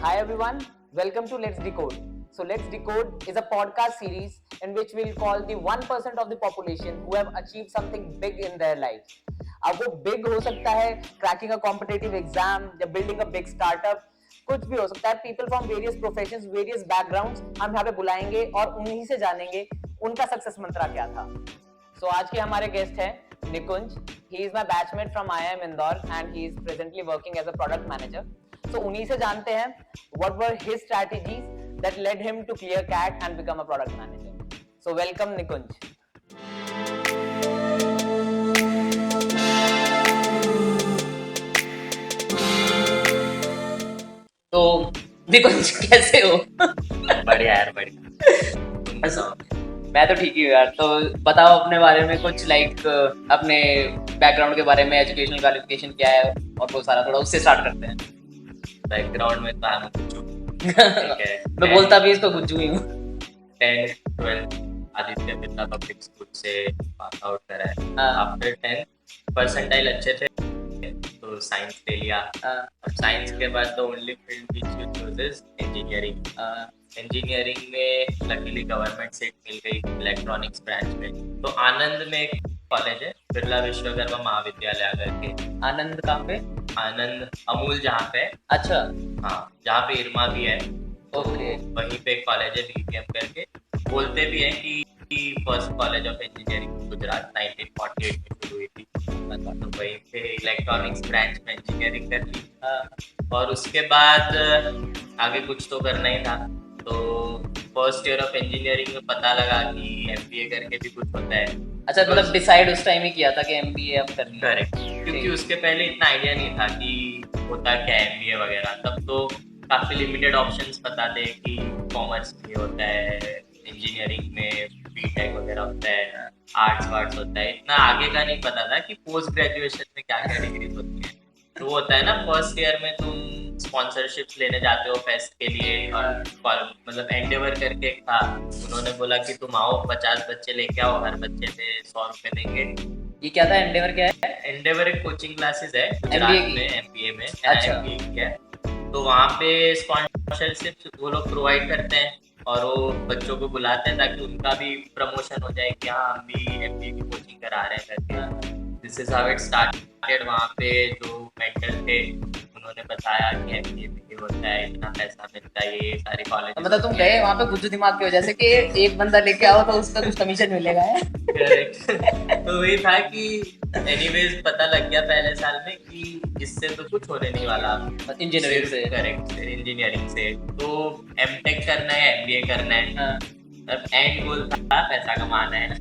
Hi everyone, welcome to Let's Decode. So Let's Decode is a podcast series in which we'll call the 1% of the population who have achieved something big in their lives. अब वो big हो सकता है cracking a competitive exam या building a big startup, कुछ भी हो सकता है. People from various professions, various backgrounds हम यहाँ पे बुलाएंगे और उन्हीं से जानेंगे उनका सक्सेस मंत्रा क्या था. So आज के हमारे गेस्ट हैं निकुंज. He is my batchmate from IIM Indore and he is presently working as a product manager. So उन्हीं से जानते हैं what were his strategies that led him to clear CAT and become a product manager. So welcome निकुंज. तो निकुंज कैसे हो? बढ़िया यार, बढ़िया. मैं तो ठीक ही हूँ यार. तो बताओ अपने बारे में कुछ, लाइक अपने बैकग्राउंड के बारे में, एजुकेशनल क्वालिफिकेशन क्या है और वो सारा थोड़ा उससे स्टार्ट करते हैं. बैकग्राउंड में तो हम गुज्जू. मैं बोलता भी इसको गुज्जू ही हूँ. 10th 12th Aditya Birla public school से पास आउट करा है. आफ्टर 10th परसेंटाइल अच्छे थे तो साइंस ले लिया. और साइंस के बाद तो only field which you choose is engineering. Engineering में लकीली गवर्नमेंट सीट मिल गई इलेक्ट्रॉनिक्स ब्रांच में. तो आनंद में एक कॉलेज है, बिरला विश्वकर्मा महाविद्यालय आकर के. आनंद कहाँ पे? आनंद अमूल जहाँ पे. अच्छा. हाँ, जहाँ पे इरमा भी है. ओके. वहीं पे एक कॉलेज है बीपीएम करके. बोलते भी हैं कि first college of engineering Gujarat 1948 में शुरू हुई थी. तो वहीं पे इलेक्ट्रॉनिक्स ब्रांच में इंजीनियरिंग कर ली. और उसके बाद आगे कुछ तो करना ही था. तो फर्स्ट ईयर ऑफ इंजीनियरिंग में पता लगा कि एमबीए करके भी कुछ होता है. अच्छा, मतलब डिसाइड उस टाइम ही किया था कि एमबीए अब करनी है. करेक्ट. क्योंकि उसके पहले इतना आइडिया नहीं था कि होता क्या एमबीए वगैरह. तब तो काफी लिमिटेड ऑप्शंस पता थे कि कॉमर्स में होता है, इंजीनियरिंग में बीटेक वगैरह होता है, आर्ट्स वार्ट्स होता है. इतना आगे का नहीं पता था कि पोस्ट ग्रेजुएशन में क्या क्या डिग्रीज होती है. तो होता है ना, फर्स्ट ईयर में तुम स्पॉन्सरशिप्स लेने जाते हो फेस्ट के लिए. और मतलब एंडेवर करके एक था, उन्होंने बोला कि तुम आओ 50 बच्चे लेके आओ, हर बच्चे से 100 रुपए देंगे. ये क्या था? एंडेवर क्या है? एंडेवर एक कोचिंग क्लासेस है गुजरात में, एमबीए में. अच्छा. क्या है, तो वहाँ पे स्पॉन्सरशिप वो लोग प्रोवाइड करते हैं और वो बच्चों को बुलाते हैं ताकि उनका भी प्रमोशन हो जाए कि हाँ हम भी एमबीए की कोचिंग करा रहे हैं करके. This is how it started. वहाँ पे जो मेंटर थे उन्होंने बताया कि एमबीए में ये होता है, इतना पैसा मिलता है, ये सारे कॉलेज. मतलब तुम गए वहाँ पे गुज्जू दिमाग की वजह से कि एक बंदा लेके आओ तो उसका कुछ कमीशन मिलेगा है. तो वही था कि एनीवेज पता लग गया पहले साल में कि इससे तो कुछ होने नहीं वाला इंजीनियरिंग से. करेक्ट, इंजीनियरिंग से. तो एमटेक करना है, एमबीए करना है. अब एंड गोल था पैसा कमाना है,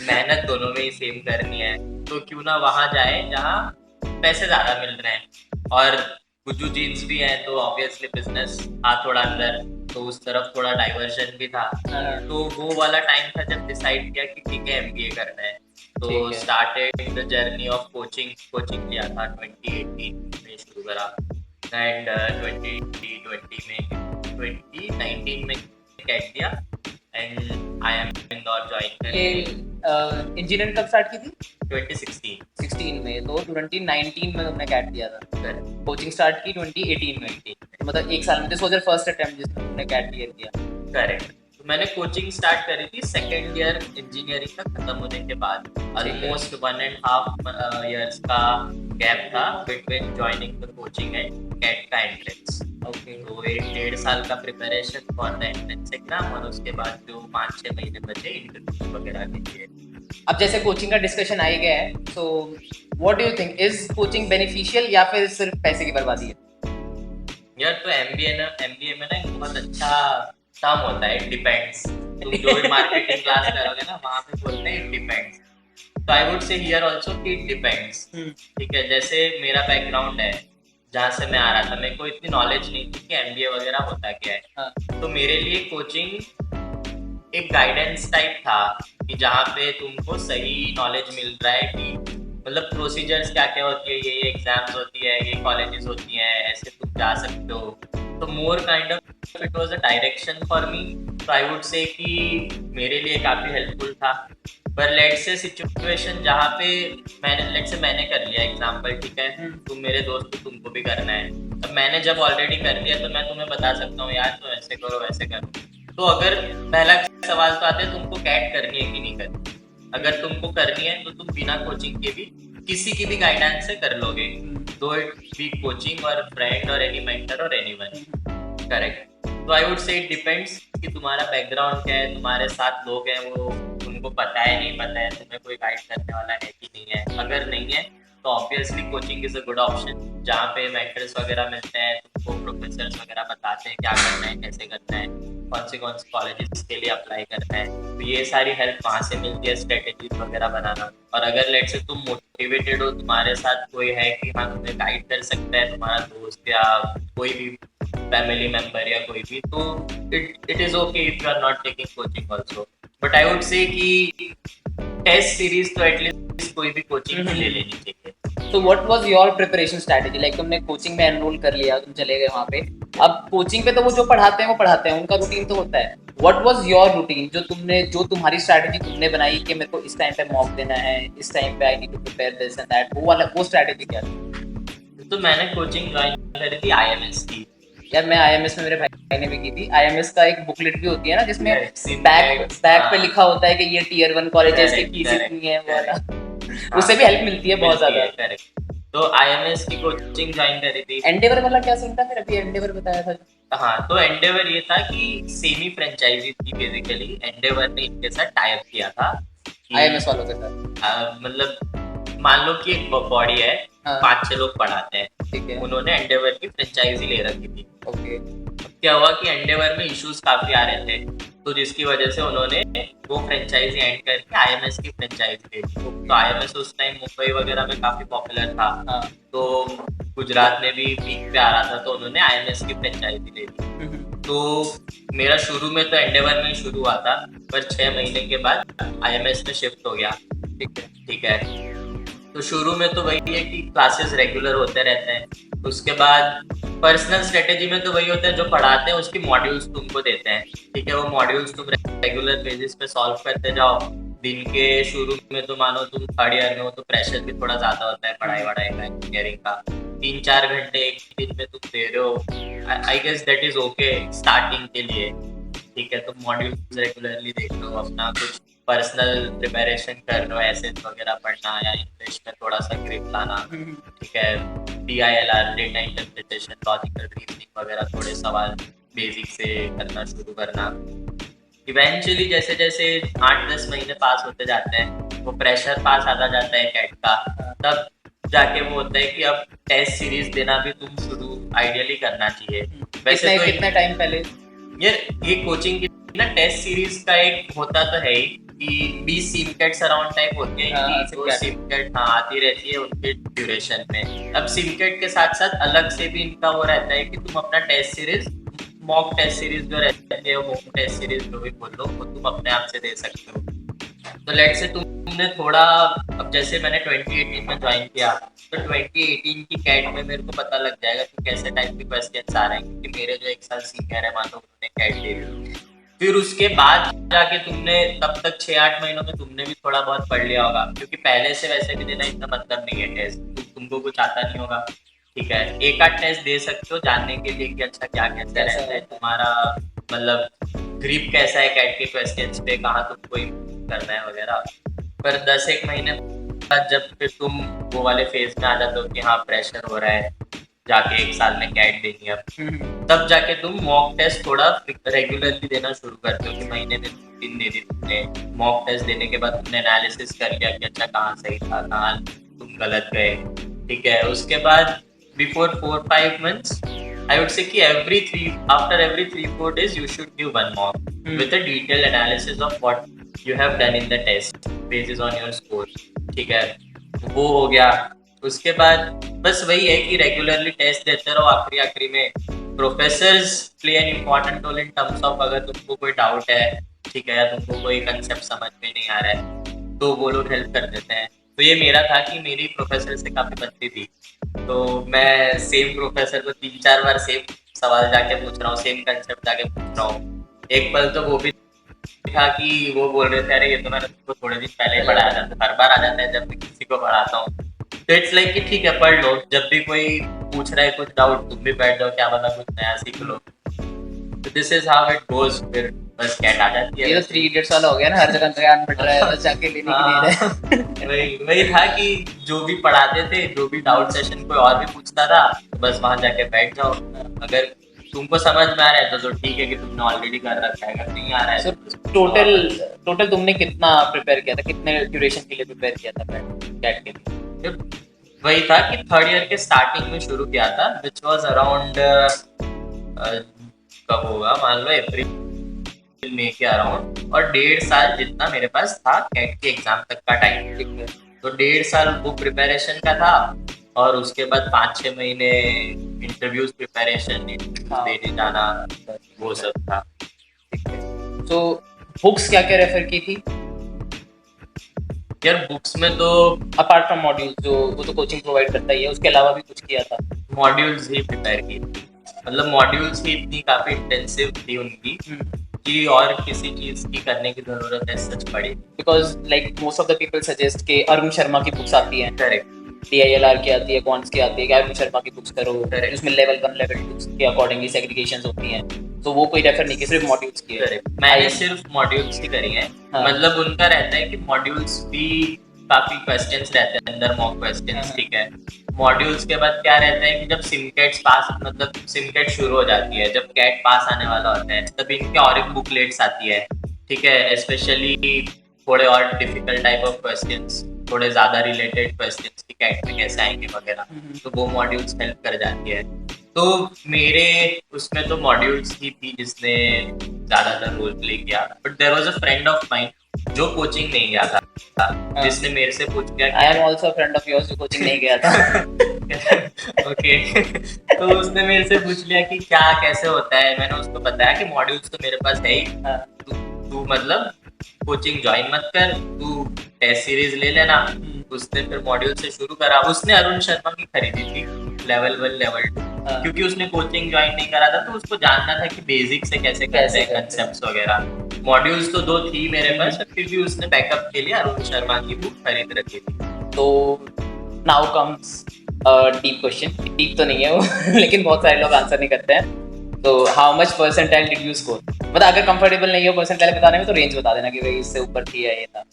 मेहनत दोनों में ही सेम करनी है. तो क्यों ना वहां जाए जहाँ पैसे ज्यादा मिल रहे हैं. और गुज्जू जीन्स भी है तो ऑब्वियसली बिजनेस था थोड़ा अंदर, तो उस तरफ थोड़ा डाइवर्जन भी था. तो वो वाला टाइम था जब डिसाइड किया कि ठीक है एमबीए करना है. तो started the journey of coaching लिया था 2018 में शुरू करा. एंड 2019 में कैट दिया एंड IIM इंदौर ज्वाइन कर. इंजीनियरिंग कब स्टार्ट की थी? 2016 में. तो 2019 में तुमने कैट दिया था. कोचिंग स्टार्ट की 2018 में. मतलब एक साल में. This was your first attempt जिसमें तुमने कैट क्लियर किया. करेक्ट. तो मैंने कोचिंग स्टार्ट करी थी सेकेंड ईयर इंजीनियरिंग का खत्म होने के बाद. ऑलमोस्ट 1.5 years का गैप था between joining the coaching and CAT का एंट्रेंस. ओके. तो 1.5 साल का preparation for the entrance exam और उसके बाद जो 5-6 महीने बचे इंटरव्यू वगैरह के लिए. अब जैसे कोचिंग का डिस्कशन आ ही गया है, so what do you think, is coaching beneficial या फिर सिर्फ पैसे की बर्बादी है? यार तो एमबीए में ना एक बहुत अच्छा टर्म होता है, इट डिपेंड्स. तुम जो भी मार्केटिंग क्लास करोगे ना वहाँ पे बोलते हैं इट डिपेंड्स. तो आई वुड से हियर आल्सो कि इट डिपेंड्स. ठीक है, जैसे मेरा बैकग्राउंड है जहाँ से मैं आ रहा था, मेरे को इतनी नॉलेज नहीं थी कि एमबीए वगैरह होता क्या है. तो मेरे लिए कोचिंग एक गाइडेंस टाइप था कि जहाँ पे तुमको सही नॉलेज मिल रहा है कि मतलब प्रोसीजर्स क्या क्या होती है, ये एग्जाम्स होती है, ये कॉलेजेस होती हैं, ऐसे तुम जा सकते हो. तो more kind of it was a direction for me. तो आई वुड से कि मेरे लिए काफ़ी हेल्पफुल था. पर लेट से सिचुएशन जहाँ पे मैंने कर लिया एग्जाम्पल, ठीक है, तुम मेरे दोस्त हो, तुमको भी करना है। अब मैंने जब ऑलरेडी कर लिया तो मैं तुम्हें बता सकता हूँ यार तुम ऐसे करो वैसे करो। तो अगर पहला सवाल तो आता है तुमको कैट करनी है कि नहीं करनी। अगर तुमको करनी है तो तुम बिना कोचिंग के भी किसी की भी गाइडेंस से कर लोगे, दो इट बी कोचिंग और फ्रेंड और एनी मेंटर और एनीवन, करेक्ट। तो आई वुड से इट डिपेंड्स कि तुम्हारा बैकग्राउंड क्या है, तुम्हारे साथ लोग हैं वो तुमको पता है नहीं पता है, तुम्हें कोई गाइड करने वाला है कि नहीं है। अगर नहीं है तो obviously coaching is a good option, जहाँ पे मेंटर्स वगैरह मिलते हैं, तुमको प्रोफेसर्स वगैरह बताते हैं क्या करना है, कैसे करना है, कौन से कॉलेजेस के लिए अप्लाई करना है। तो ये सारी हेल्प वहाँ से मिलती है, स्ट्रेटेजीज वगैरह बनाना। और अगर लेट से तुम मोटिवेटेड हो, तुम्हारे साथ कोई है कि हाँ तुम्हें गाइड कर सकता है, तुम्हारा दोस्त या कोई भी फैमिली मेंबर या कोई भी, तो it is okay if you are not taking coaching also. But I would say कि टेस्ट सीरीज तो एटलीस्ट कोई भी कोचिंग में ले लेनी चाहिए। So what was your preparation strategy? Like तुमने कोचिंग में एनरोल कर लिया, तुम चले गए वहाँ पे। अब कोचिंग पे तो वो जो पढ़ाते हैं वो पढ़ाते हैं, उनका रूटीन तो होता है। What was your routine? जो तुम्हारी स्ट्रैटेजी तुमने बनाई कि मेरे को इस टाइम पे मॉक देना है, इस टाइम पे I need to prepare this and that, वो स्ट्रैटेजी क्या थी? तो मैंने कोचिंग ज्वाइन करी थी IMS की। यार मैं IMS में, मेरे भाई ने भी की थी। IMS का एक बुकलेट भी होती है ना जिसमें Yes, बैक पे लिखा होता है कि ये टीयर 1 कॉलेजेस की फीस इतनी है, वो वाला। उससे भी हेल्प मिलती है बहुत ज्यादा। करेक्ट। तो IMS की कोचिंग ज्वाइन करी थी। एंडेवर वाला क्या सीन था फिर? अभी एंडेवर बताया था। हाँ, तो एंडेवर ये था कि सेमी फ्रेंचाइजी थी बेसिकली। एंडेवर ने इनके साथ टाई अप किया था IMS वालों के साथ। मतलब मान लो कि एक बॉडी है, हाँ। 5-6 लोग पढ़ाते हैं, ठीक है। उन्होंने एंडेवर की फ्रेंचाइजी ले रखी थी। ओके। क्या हुआ कि एंडेवर में इश्यूज काफी आ रहे थे, तो जिसकी वजह से उन्होंने वो फ्रेंचाइजी एंड करके IMS की फ्रेंचाइजी ले ली। तो IMS उस टाइम मुंबई वगैरह में काफी पॉपुलर था। हाँ। तो गुजरात में भी पीक पे आ रहा था, तो उन्होंने IMS की फ्रेंचाइजी ले ली। तो मेरा शुरू में तो एंडेवर में शुरू हुआ था, पर 6 महीने के बाद IMS में शिफ्ट हो गया। ठीक है। तो शुरू में तो वही है कि क्लासेस रेगुलर होते रहते हैं। उसके बाद पर्सनल स्ट्रेटेजी में तो वही होता है, जो पढ़ाते हैं उसकी मॉड्यूल्स तुमको देते हैं, ठीक है। वो मॉड्यूल्स तुम रेगुलर बेसिस पे सॉल्व करते जाओ। दिन के शुरू में तो मानो तुम 3rd ईयर में हो तो प्रेशर भी थोड़ा ज्यादा होता है पढ़ाई वढ़ाई का, इंजीनियरिंग का। 3-4 घंटे एक दिन में तुम दे रहे हो, I guess that is okay starting के लिए, ठीक है। तुम मॉड्यूल्स रेगुलरली देख लो, अपना कुछ पर्सनल प्रिपरेशन कर लो, एसेज वगैरह पढ़ना या इंग्लिश में थोड़ा सा ग्रिप लाना, ठीक है। DILR, data interpretation, logical reasoning वगैरह थोड़े सवाल बेसिक से करना शुरू करना। इवेंचुअली जैसे जैसे 8-10 महीने पास होते जाते हैं, वो प्रेशर पास आता जाता है कैट का, तब जाके वो होता है कि अब टेस्ट सीरीज देना भी तुम शुरू आइडियली करना चाहिए। वैसे तो कितना टाइम पहले ये कोचिंग की ना टेस्ट सीरीज का एक होता तो है ही कि 20 सिमकेट्स अराउंड टाइप होते हैं कि वो सिमकेट आती रहती है उनके ड्यूरेशन में। अब सिमकेट के साथ साथ अलग से भी इनका वो रहता है कि तुम अपना test series, mock test series जो रहती है, होम टेस्ट सीरीज जो भी बोल लो, वो तुम अपने आप से दे सकते हो। तो लेट से तुमने थोड़ा, अब जैसे मैंने 2018 में ज्वाइन किया, तो 2018 की कैट में मेरे को पता लग जाएगा कि कैसे टाइप के क्वेश्चंस आ रहे हैं, क्योंकि मेरे जो 1 साल सीनियर है, मान लो उन्होंने कैट दे दी। फिर उसके बाद जाके तुमने तब तक 6-8 महीनों में तुमने भी थोड़ा बहुत पढ़ लिया होगा, क्योंकि पहले से वैसे भी देना इतना मतलब नहीं है टेस्ट, तुमको कुछ आता नहीं होगा, ठीक है। एक आध टेस्ट दे सकते हो जानने के लिए कि अच्छा क्या कैसे रहता है तुम्हारा, मतलब ग्रिप कैसा है कैट के क्वेश्चंस पे, कहाँ तुमको करना है वगैरह। पर 10-1 महीने बाद जब फिर तुम वो वाले फेज में आ जाते हो कि हाँ प्रेशर हो रहा है, जाके 1 साल में कैट देनी है, तब जाके तुम मॉक टेस्ट थोड़ा रेगुलरली देना शुरू करते हो कि महीने में 3 दे दी तुमने। मॉक टेस्ट देने के बाद तुमने एनालिसिस कर लिया कि अच्छा कहाँ सही था, कहाँ तुम गलत गए, ठीक है। उसके बाद before 4-5 months I would say कि after every 3-4 days you should give one mock with a detailed analysis of what you have done in the test based on your score, ठीक है। वो हो गया। उसके बाद बस वही है कि रेगुलरली टेस्ट देते रहो। आखिरी में professors play an important role in terms of, अगर तुमको कोई डाउट है, ठीक है, या तुमको कोई कंसेप्ट समझ में नहीं आ रहा है, तो वो लोग हेल्प कर देते हैं। तो ये मेरा था कि मेरी प्रोफेसर से काफ़ी बनती थी, तो मैं सेम प्रोफेसर को 3-4 बार सेम सवाल जाके पूछ रहा हूँ, सेम कंसेप्ट जाके पूछ रहा हूँ। एक पल तो वो भी था कि वो बोल रहे थे अरे ये तो मैंने तुमको थोड़े दिन पहले ही पढ़ाया था, तो हर बार आ जाता है जब मैं किसी को पढ़ाता हूँ। तो इट्स लाइक कि ठीक है पढ़ लो, जब भी कोई पूछ रहा है कुछ डाउट तुम भी बैठ जाओ, क्या पता कुछ नया सीख लो। तो this is how it goes. फिर बस कैट आ जाती है। ये तो 3 इडियट्स वाला हो गया ना, हर जगह ज्ञान बट रहा है, बस जाके लेने के लिए रहे। वही था कि जो भी पढ़ाते थे, जो भी डाउट सेशन कोई और भी पूछता था, तो बस वहां जाके बैठ जाओ। अगर तुमको समझ में आ रहा है तो ठीक है कि तुमने ऑलरेडी कर रखा है, अगर नहीं आ रहा है तो टोटल तुमने कितना प्रिपेयर किया था, कितने ड्यूरेशन के लिए प्रिपेयर किया था कैट के लिए? वही था कि 3rd ईयर के स्टार्टिंग में शुरू किया था, विच वाज अराउंड कब होगा मान लो अप्रैल मई के अराउंड, और 1.5 साल जितना मेरे पास था कैट के एग्जाम तक का टाइम। तो 1.5 साल वो प्रिपरेशन का था, और उसके बाद 5-6 महीने इंटरव्यूज प्रिपरेशन, देने जाना, वो सब था। तो बुक्स क्या क्या रेफर की थी यार? बुक्स में तो अपार्ट फ्रॉम मॉड्यूल्स, जो वो तो कोचिंग प्रोवाइड करता ही है, उसके अलावा भी कुछ किया था? मॉड्यूल्स ही प्रिपेयर की, मतलब मॉड्यूल्स ही इतनी काफी इंटेंसिव थी उनकी कि और किसी चीज की करने की जरूरत है सच पड़ी। Because like most of the people suggest के अरुण शर्मा की बुक्स आती हैं, करेक्ट, DILR की आती है, क्वांट्स की आती है, अरुण शर्मा की बुक्स करो, Correct. उसमें लेवल 1 लेवल 2 के अकॉर्डिंगली सेग्रीगेशंस होती हैं, तो वो कोई रेफर नहीं की, सिर्फ मॉड्यूल्स की है। करेक्ट। मैंने सिर्फ मॉड्यूल्स ही करी हैं। हाँ. मतलब उनका रहता है कि मॉड्यूल्स भी काफी क्वेश्चंस रहते हैं अंदर, मॉक क्वेश्चंस, ठीक है। मॉड्यूल्स के बाद क्या रहता है कि जब सिमकेट्स पास, मतलब सिमकेट शुरू हो जाती है, जब कैट पास आने वाला होता है, तब इनके और एक बुकलेट्स आती है, ठीक है। स्पेशली थोड़े और डिफिकल्ट टाइप ऑफ क्वेश्चंस, थोड़े ज्यादा रिलेटेड क्वेश्चंस कि कैट में कैसे आएंगे वगैरह, तो वो मॉड्यूल्स हेल्प कर जाती है। तो मेरे उसमें तो मॉड्यूल्स ही थी जिसने ज्यादातर रोल प्ले किया। But there was a friend of mine जो कोचिंग नहीं गया था, जिसने मेरे से पूछ लिया, I am also friend of yours जो कोचिंग नहीं गया था। ओके। तो उसने मेरे से पूछ लिया कि क्या कैसे होता है। मैंने उसको बताया कि मॉड्यूल्स तो मेरे पास है ही, तू मतलब कोचिंग ज्वाइन मत कर, तू टेस्ट सीरीज ले लेना। उसने फिर मॉड्यूल से शुरू करा। उसने अरुण शर्मा की खरीदी थी लेवल 1 लेवल 2, क्योंकि उसने कोचिंग ज्वाइन नहीं करा था, तो उसको जानना था कि बेसिक से कैसे करते हैं कंसेप्ट्स वगैरह। मॉड्यूल्स तो 2 थी मेरे पास, फिर भी उसने बैकअप के लिए अरुण शर्मा की बुक खरीद रखी थी। तो now comes deep question, deep तो नहीं है वो लेकिन बहुत सारे लोग आंसर नहीं करते हैं। तो how much percentile did you score? मतलब अगर कंफर्टेबल नहीं हो परसेंटाइल बताने में तो रेंज बता देना कि भाई इससे ऊपर थी या ये था।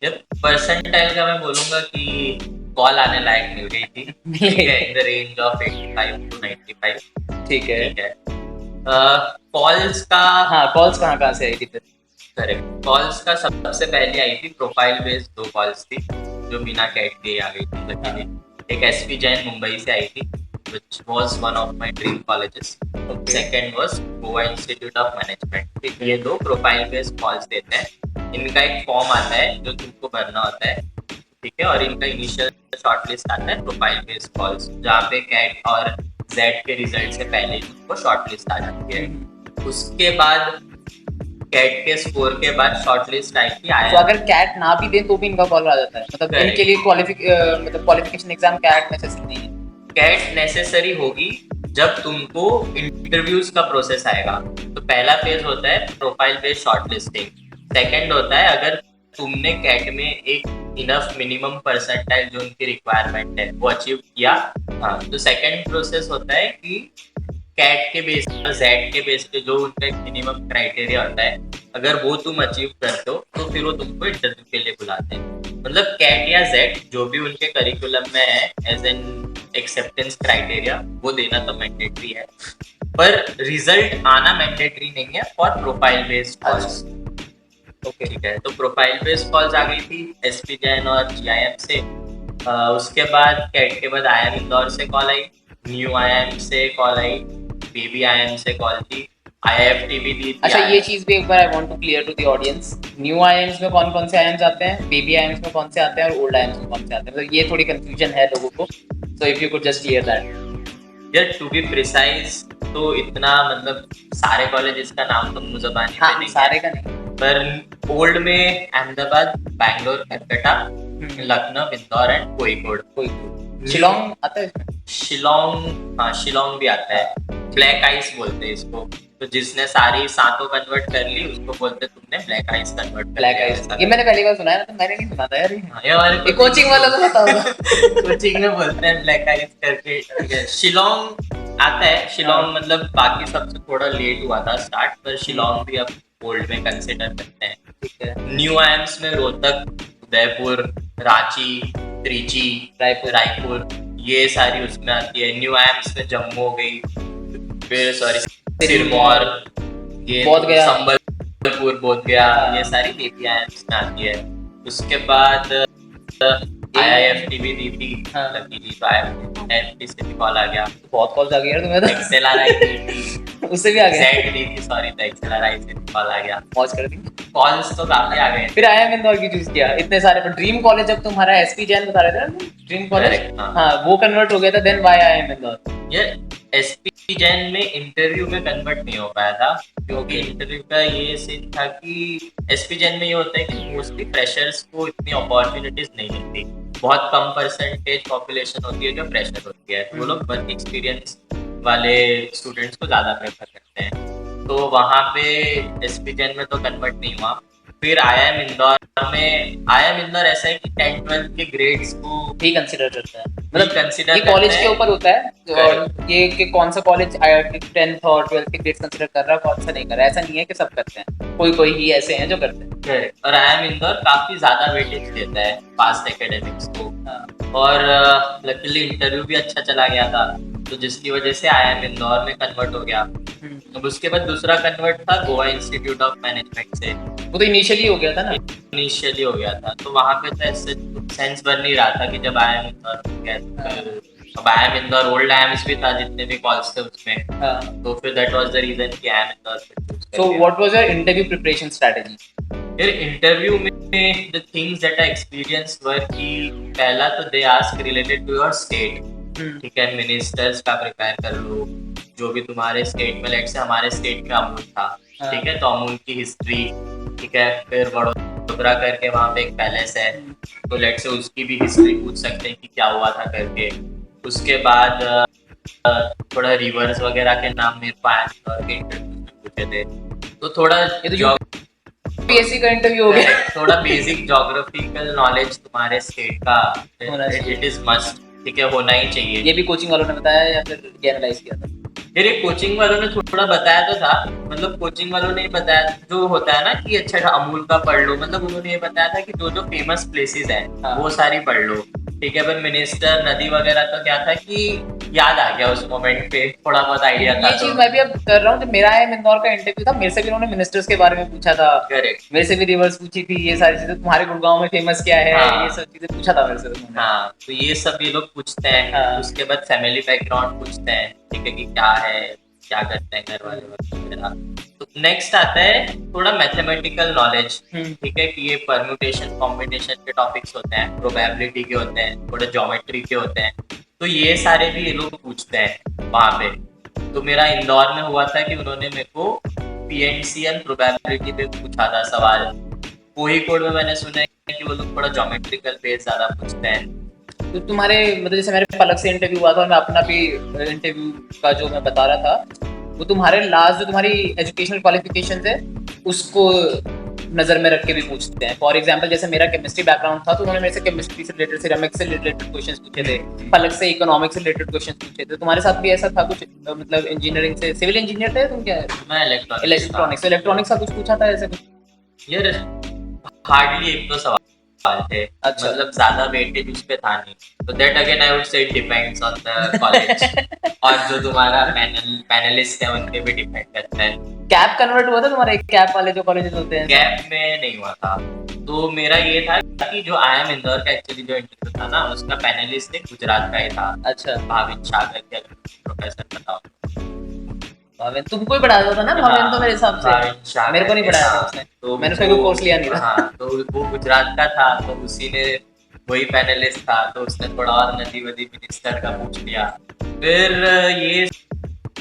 यार परसेंटाइल का मैं बोलूंगा कि कॉल आने लायक मिल गई थी, ठीक है, in the range of 85 to 95, ठीक है। कॉल्स का, हाँ, कॉल्स कहाँ से आई थी फिर? करेक्ट, कॉल्स का सबसे पहले आई थी प्रोफाइल बेस्ड 2 कॉल्स थी जो बिना कैट के आ गई थी लकीली। एक SP जैन मुंबई से आई थी, which was one of my dream colleges. Second was Goa Institute of Management. ये 2 प्रोफाइल बेस्ड कॉल्स देते हैं। इनका एक फॉर्म आता है जो तुमको भरना होता है, ठीक है, और इनका इनिशियल शॉर्टलिस्ट आता है प्रोफाइल बेस्ड कॉल्स, जहाँ पे कैट और जेड के रिजल्ट से पहले ही तुमको शॉर्टलिस्ट आ जाती है। उसके बाद कैट के स्कोर के बाद शॉर्टलिस्ट आई थी। तो अगर कैट ना भी दे तो भी इनका कॉल आ जाता है, मतलब इनके लिए क्वालिफिकेशन एग्जाम कैट नेसेसरी नहीं है? कैट नेसेसरी होगी जब तुमको इंटरव्यूज का प्रोसेस आएगा। तो पहला फेज होता है प्रोफाइल बेस्ड शॉर्टलिस्टिंग, सेकंड होता है अगर तुमने कैट में एक इनफ मिनिमम परसेंटाइल जो उनकी रिक्वायरमेंट है वो अचीव किया, हाँ, तो सेकंड प्रोसेस होता है कि कैट के बेस पर, जेड के बेस पे जो उनका एक मिनिमम क्राइटेरिया होता है, अगर वो तुम अचीव करते हो तो फिर वो तुमको इंटरव्यू के लिए बुलाते हैं। मतलब कैट या जेड जो भी उनके करिकुलम में है एज एन एक्सेप्टेंस क्राइटेरिया, वो देना तो मैंडेटरी है, पर रिजल्ट आना मैंडेटरी नहीं है for profile based calls. Okay, ठीक है। तो प्रोफाइल बेस्ड कॉल्स आ गई थी SP जैन और GIM से। उसके बाद कैट के बाद IIM इंदौर से कॉल आई, न्यू IIM से कॉल आई, बेबी IIM से कॉल थी, IIFT भी दी थी। अच्छा, ये चीज भी एक बार I want to clear to the audience, new IIMs में कौन कौन से IIMs आते हैं, बेबी IIMs में कौन से आते हैं और ओल्ड IIMs में कौन से आते हैं? मतलब ये थोड़ी कंफ्यूजन है लोगों को, so if you could just clear that. यार टू बी प्रिसाइज तो इतना मतलब सारे कॉलेजेस का नाम तो मुझे ज़बानी पे नहीं, सारे का नहीं, पर ओल्ड में अहमदाबाद, बैंगलोर, कलकत्ता, लखनऊ, इंदौर एंड कोझिकोड। शिलोंग आता है इसमें? शिलोंग, हाँ शिलोंग भी आता है, ब्लैक आइस बोलते हैं इसको, तो जिसने सारी सातों कन्वर्ट कर ली उसको बोलते तुमने ब्लैक आइस कन्वर्ट कर ब्लैक लिया, आइस, ऐसा ये मैंने पहली बार सुना है, तो मैंने नहीं सुना था यार हाँ, ये हमारे ये कोचिंग वालों को पता होगा। कोचिंग में बोलते हैं ब्लैक आइस करके, ठीक है। शिलोंग आता है, शिलोंग मतलब बाकी सबसे थोड़ा लेट हुआ था स्टार्ट, पर शिलोंग भी अब ओल्ड में कंसिडर करते हैं, ठीक है। न्यू आइम्स में रोहतक, उदयपुर, रांची, त्रिची, रायपुर ये सारी उसमें आती है। न्यू आइम्स में जम्मू हो गई, फिर सॉरी सिरमौर, ये बोध गया, संबलपुर, बोध गया, ये सारी नेपी आइम्स में आती है। उसके बाद IIFT भी दी थी, लगी थी, तो IIFT से भी कॉल आ गया, बहुत कॉल्स आ गई यार तुम्हें तो। XLRI दी थी, उससे भी आ गया, ZED दी थी, सॉरी, तो XLRI से भी कॉल आ गया, मौज कर दी। कॉल्स तो काफी आ गए। फिर IIM इंदौर की चूज किया, इतने सारे पर ड्रीम कॉलेज जब तुम्हारा SP जैन बता रहे थे ना, ड्रीम कॉलेज, Correct, हाँ। हाँ वो कन्वर्ट हो गया था, देन व्हाई IIM इंदौर? ये SP जैन में इंटरव्यू में कन्वर्ट नहीं हो पाया था, क्योंकि इंटरव्यू का ये सीन था कि SP जैन में ये होता है कि मोस्टली फ्रेशर्स को इतनी अपॉर्चुनिटीज नहीं मिलती, बहुत कम परसेंटेज पॉपुलेशन होती है जो फ्रेशर होती है, वो लोग वर्क एक्सपीरियंस वाले स्टूडेंट्स को ज़्यादा प्रेफर करते हैं, तो वहाँ पे SP जैन में तो कन्वर्ट नहीं हुआ। फिर IIM इंदौर ऐसा है कि 10-12 के ग्रेड्स को भी कंसीडर करता है, मतलब कंसीडर ये कॉलेज के ऊपर होता है, और ये कि कौन सा कॉलेज 10th और 12th के ग्रेड्स कंसीडर कर रहा है, कौन सा नहीं कर रहा है, ऐसा नहीं है कि सब करते हैं, कोई ही ऐसे हैं जो करते हैं। और IIM इंदौर काफी ज्यादा वेटेज देता है पास्ट एकेडमिक्स को, और लकीली इंटरव्यू भी अच्छा चला गया था, तो जिसकी वजह से IIM इंदौर में कन्वर्ट हो गया। अब उसके बाद दूसरा कन्वर्ट था गोवा इंस्टीट्यूट ऑफ मैनेजमेंट से, वो तो इनिशियली हो गया था ना, इनिशियली हो गया था, तो वहाँ पे तो ऐसे सेंस बन नहीं रहा था कि जब IIM इंदौर हो गया, अब IIM इंदौर ओल्ड IIMs भी था जितने भी कॉल्स थे उसमें, तो फिर दैट वाज द रीजन कि IIM इंदौर पे चूज कर सो लिया। What was your interview preparation strategy? फिर इंटरव्यू में the things that I experience were कि पहला तो they ask related to your state, ठीक है, मिनिस्टर्स का प्रिपेयर कर लो, जो भी तुम्हारे स्टेट में, लेट से हमारे स्टेट में अमूल था, ठीक है, तो अमूल की हिस्ट्री, ठीक है, फिर वडोदरा करके वहाँ पे एक पैलेस है, तो लेट से उसकी भी हिस्ट्री पूछ सकते हैं कि क्या हुआ था करके। उसके बाद थोड़ा रिवर्स वगैरह के नाम मेरे को आए और के इंटरव्यू में पूछे थे, तो थोड़ा ये तो PSC का इंटरव्यू हो गया, थोड़ा बेसिक ज्योग्राफिकल नॉलेज तुम्हारे स्टेट का इट इज मस्ट, ठीक है, होना ही चाहिए। ये भी कोचिंग वालों ने बताया या फिर एनालाइज किया था? फिर एक कोचिंग वालों ने थोड़ा बताया तो था, मतलब कोचिंग वालों ने बताया, जो होता है ना कि अच्छा अमूल का पढ़ लो, मतलब उन्होंने ये बताया था कि जो जो फेमस प्लेसेस हैं वो सारी पढ़ लो, ठीक है, पर मिनिस्टर नदी वगैरह का क्या था कि याद आ गया उस मोमेंट पे, थोड़ा बहुत आइडिया था। ये चीज मैं भी अब कर रहा हूँ, जब मेरा IIM इंदौर का इंटरव्यू था, मेरे से भी उन्होंने मिनिस्टर्स के बारे में पूछा था, करेक्ट, मेरे से भी रिवर्स पूछी थी, ये सारी चीजें, तुम्हारे गुड़गांव में फेमस क्या है, हाँ। ये सब चीजें पूछा था मेरे से उन्होंने। हाँ, तो ये सब ये लोग पूछते हैं, हाँ। उसके बाद फैमिली बैकग्राउंड पूछते हैं, ठीक है, कि क्या है, क्या करते हैं घर वाले वगैरह। तो नेक्स्ट आता है थोड़ा मैथमेटिकल नॉलेज, ठीक है, कि ये परम्यूटेशन कॉम्बिनेशन के टॉपिक्स होते हैं, प्रोबेबिलिटी के होते हैं, थोड़े ज्योमेट्री के होते हैं, तो ये सारे भी ये लोग पूछते हैं वहाँ पे। तो मेरा इंदौर में हुआ था कि उन्होंने मेरे को PNC एंड प्रोबेबिलिटी पे पूछा था सवाल। कोड में मैंने सुना है कि वो लोग थोड़ा ज्योमेट्रिकल बेस ज्यादा पूछते हैं। तो तुम्हारे मतलब जैसे मेरे पलक से इंटरव्यू हुआ था और मैं अपना भी इंटरव्यू का जो मैं बता रहा था, वो तुम्हारे लास्ट जो तुम्हारी एजुकेशनल क्वालिफिकेशन है उसको नजर में रख के भी पूछते हैं। फॉर एग्जांपल जैसे मेरा केमिस्ट्री बैकग्राउंड था, तो उन्होंने मेरे से केमिस्ट्री से रिलेटेड, सिरेमिक्स से रिलेटेड क्वेश्चंस पूछे थे, पलक से इकोनॉमिक्स से रिलेटेड क्वेश्चंस पूछे थे। तुम्हारे साथ भी ऐसा था कुछ, मतलब इंजीनियरिंग से, सिविल इंजीनियर थे तुम? क्या मैं इलेक्ट्रॉनिक्स का कुछ पूछा था ऐसे कुछ? यार हार्डली एक दो सवाल थे, अच्छा। मतलब ज्यादा वेटेज उस पे था नहीं, तो दैट अगेन आई वुड से it depends on the college और जो तुम्हारा पैनलिस्ट है उनके भी डिपेंड करता है। कैप कन्वर्ट हुआ था तुम्हारा? एक कैप वाले जो कॉलेजेस होते हैं, कैप में नहीं हुआ था। तो मेरा ये था कि जो IIM इंदौर का एक्चुअली जो इंटरव्यू था ना, उसका पैनलिस्ट एक गुजरात का ही था। अच्छा, भाविन शाह करके, अगर प्रोफेसर पता हो। भाविन तुमको ही पढ़ाया था ना? भाविन तो मेरे हिसाब से मेरे को नहीं पढ़ाया था उसने, तो मैंने कोई कोर्स लिया नहीं था। हाँ, तो वो गुजरात का था, तो उसी ने वही पैनलिस्ट था, तो उसने थोड़ा और नदी वदी मिनिस्टर का पूछ लिया। फिर ये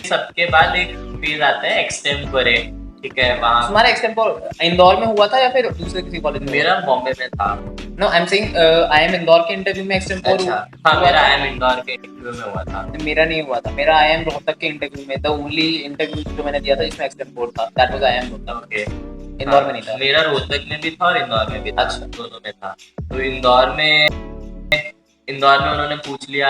सबके बाद एक फेज आता है एक्सटेम्पोरे, ठीक है, वहाँ तुम्हारा एक्सटेम्पोर इंदौर में हुआ था या फिर दूसरे किसी कॉलेज में? मेरा बॉम्बे में था। No I am saying I am Indore के इंटरव्यू में एक्सटेम्पोर अच्छा हाँ, मेरा आई एम इंदौर के इंटरव्यू में हुआ था। मेरा नहीं हुआ था, मेरा आई एम रोहतक के इंटरव्यू में, द ओनली इंटरव्यू जो मैंने दिया था जिसमें एक्सटेम्पोर था, that was I am Rohtak. Okay, Indore में नहीं था। मेरा रोहतक में भी था और इंदौर में भी था। अच्छा। दोनों में था। तो इंदौर में उन्होंने पूछ लिया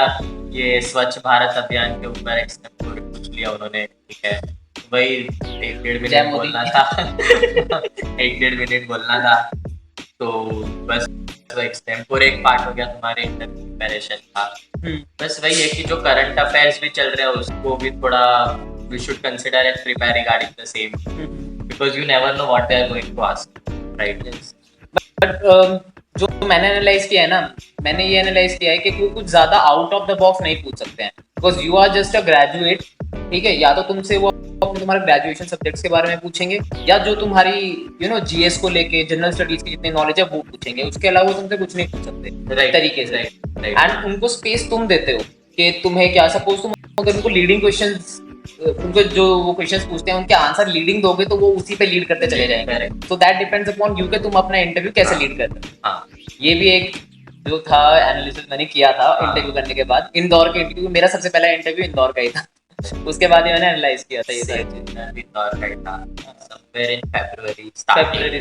ये स्वच्छ भारत अभियान के ऊपर एक्सटेम्पोर पूछ लिया उन्होंने, ठीक है। वही 1-1.5 जय मिनट मोदी। बोलना था 1-1.5 मिनट बोलना था, तो बस एक्सटेम्पोर एक पार्ट हो गया, तुम्हारे इंटरव्यू प्रिपरेशन था। बस वही है कि जो करंट अफेयर्स भी चल रहे हैं उसको भी थोड़ा we should consider and prepare regarding the same, because you never know what they are going to ask, right. But जो मैंने एनालाइज किया है ना, मैंने ये एनालाइज किया है कि कोई कुछ ज्यादा आउट ऑफ द बॉक्स नहीं पूछ सकते हैं, because you are just a graduate, ठीक है। या तो तुमसे वो अपने तुम्हारे ग्रेजुएशन सब्जेक्ट्स के बारे में पूछेंगे, या जो तुम्हारी जीएस को लेके जनरल स्टडीज की जितनी नॉलेज है वो पूछेंगे, उसके अलावा तुमसे कुछ नहीं पूछ सकते Right, तरीके से। right. एंड उनको स्पेस तुम देते हो कि तुम्हें क्या, सपोज तुम अगर उनको लीडिंग क्वेश्चंस, उनको जो वो क्वेश्चंस पूछते हैं उनके आंसर लीडिंग दोगे तो वो उसी पे लीड करते चले जाएंगे। So that depends upon you कि तुम अपना इंटरव्यू कैसे लीड करते हो। हाँ, ये भी एक जो था एनालिसिस मैंने किया था इंटरव्यू करने के बाद। इंदौर के इंटरव्यू, मेरा सबसे पहला इंटरव्यू इंदौर का ही था, उसके बाद ही मैंने एनालाइज किया था ये सारी चीजें। इंदौर का ही था, समवेयर इन फरवरी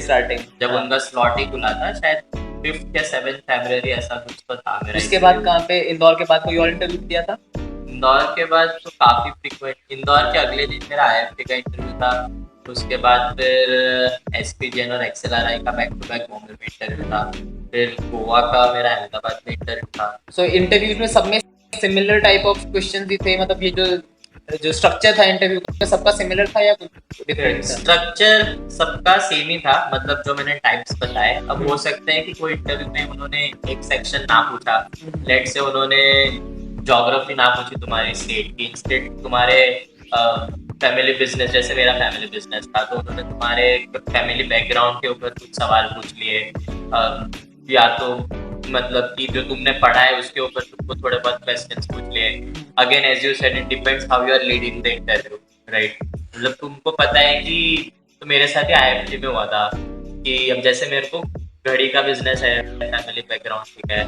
स्टार्टिंग जब उनका स्लॉट ही खुला था, शायद 5th या 7th फरवरी ऐसा कुछ तो था मेरा। उसके बाद कहाँ पे, इंदौर के बाद कोई और इंटरव्यू दिया था? इंदौर के बाद तो काफी फ्रीक्वेंट, इंदौर के अगले दिन मेरा आईएफटी का इंटरव्यू था, उसके बाद फिर एसपीजीएन और एक्सएलआरआई का बैक टू बैक बॉम्बे में इंटरव्यू था, फिर गोवा का मेरा अहमदाबाद में इंटरव्यू था। सो इंटरव्यूज में सब में सिमिलर टाइप ऑफ क्वेश्चन भी थे, मतलब ये जो स्ट्रक्चर था इंटरव्यू का सबका सिमिलर था या कुछ डिफरेंट था? स्ट्रक्चर सबका सेम ही था, मतलब जो मैंने टाइप्स बताए। अब हो सकता है कि कोई इंटरव्यू में उन्होंने एक सेक्शन ना पूछा, लेट से उन्होंने ज्योग्राफी ना पूछी तुम्हारे स्टेट की, इंस्टेड तुम्हारे फैमिली बिजनेस, जैसे मेरा फैमिली बिजनेस था तो उन्होंने तुम्हारे फैमिली बैकग्राउंड के ऊपर कुछ सवाल पूछ लिए, या तो मतलब कि जो तुमने पढ़ा है उसके ऊपर तुमको थोड़े बहुत क्वेश्चंस पूछ लिए। Again as you said, it depends how you are leading the interview, right. मतलब तुमको पता है कि, तो मेरे साथ ही आईएफटी में हुआ था कि अब जैसे मेरे को घड़ी का बिजनेस है, फैमिली बैकग्राउंड, ठीक है,